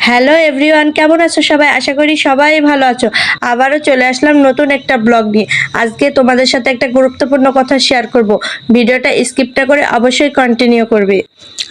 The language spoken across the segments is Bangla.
হ্যালো এভরিওয়ান, কেমন আছো সবাই? আশা করি সবাই ভালো আছো। আবারও চলে আসলাম নতুন একটা ব্লগ নিয়ে। আজকে তোমাদের সাথে একটা গুরুত্বপূর্ণ কথা শেয়ার করব। ভিডিওটা স্কিপটা করে অবশ্যই কন্টিনিউ করবে।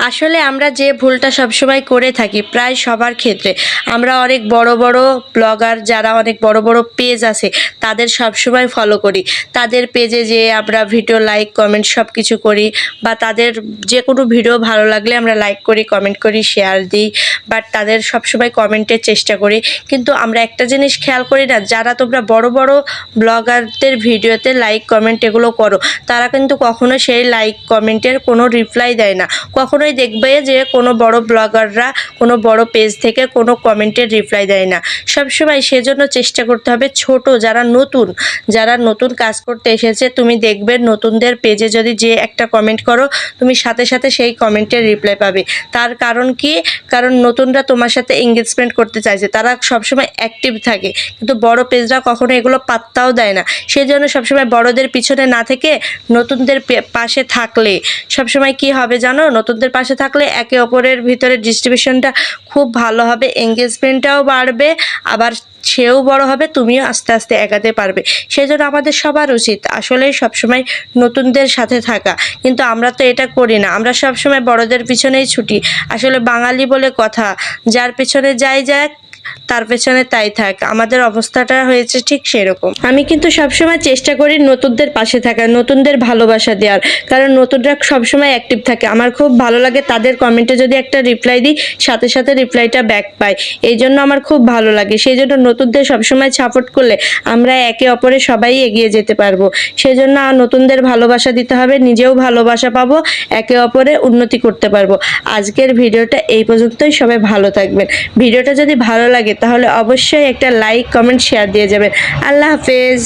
আসলে আমরা যে ভুলটা সবসময় করে থাকি প্রায় সবার ক্ষেত্রে, আমরা অনেক বড় বড় ব্লগার যারা অনেক বড় বড় পেজ আছে তাদের সবসময় ফলো করি। তাদের পেজে যে আমরা ভিডিও লাইক কমেন্ট সব কিছু করি, বা তাদের যে কোনো ভিডিও ভালো লাগলে আমরা লাইক করি, কমেন্ট করি, শেয়ার দিই, বাট তাদের সবসময় কমেন্টের চেষ্টা করি। কিন্তু আমরা একটা জিনিস খেয়াল করি না, যারা তোমরা বড় বড় ব্লগারদের ভিডিওতে লাইক কমেন্ট এগুলো করো, তারা কিন্তু কখনো সেই লাইক কমেন্টের কোনো রিপ্লাই দেয় না। কখনোই দেখবে যে কোনো বড় ব্লগাররা কোনো বড় পেজ থেকে কোনো কমেন্টের রিপ্লাই দেয় না। সবসময় সেজন্য চেষ্টা করতে হবে ছোট যারা নতুন কাজ করতে এসেছে, তুমি দেখবে নতুনদের পেজে যদি যে একটা কমেন্ট করো, তুমি সাথে সাথে সেই কমেন্টের রিপ্লাই পাবে। তার কারণ কি? কারণ নতুনরা তোমার সাথে এঙ্গেজমেন্ট করতে চাইছে, তারা সবসময় অ্যাক্টিভ থাকে, কিন্তু বড় পেজরা কখনো এগুলো পাত্তাও দেয় না। সেই জন্য সবসময় বড়দের পিছনে না থেকে নতুনদের পাশে থাকলে সবসময় কি হবে জানো? নতুনদের পাশে থাকলে একে অপরের ভিতরে ডিস্ট্রিবিউশনটা খুব ভালো হবে, এঙ্গেজমেন্টটাও বাড়বে, আবার সেও বড় হবে, তুমিও আস্তে আস্তে এগাতে পারবে। সেই জন্য আমাদের সবার উচিত আসলে সবসময় নতুনদের সাথে থাকা, কিন্তু আমরা তো এটা করি না। আমরা সবসময় বড়দের পিছনেই ছুটি। আসলে বাঙালি বলে কথা, যার পেছনে যাই যাক তার পেছনে তাই থাক। আমাদের অবস্থাটা হয়েছে ঠিক সেরকম। আমি কিন্তু সবসময় চেষ্টা করি নতুনদের পাশে থাকার, নতুনদের ভালোবাসা দেওয়ার, কারণ নতুনরা সবসময় অ্যাক্টিভ থাকে। আমার খুব ভালো লাগে তাদের কমেন্টে যদি একটা রিপ্লাই দিই, সাথে সাথে রিপ্লাইটা ব্যাক পাই, এই জন্য আমার খুব ভালো লাগে। সেই জন্য নতুনদের সবসময় সাপোর্ট করলে আমরা একে অপরে সবাই এগিয়ে যেতে পারবো। সেই জন্য নতুনদের ভালোবাসা দিতে হবে, নিজেও ভালোবাসা পাবো, একে অপরে উন্নতি করতে পারবো। আজকের ভিডিওটা এই পর্যন্তই। সবাই ভালো থাকবেন। ভিডিওটা যদি ভালো লাগে তাহলে অবশ্যই একটা লাইক কমেন্ট শেয়ার দিয়ে যাবেন। আল্লাহ হাফেজ।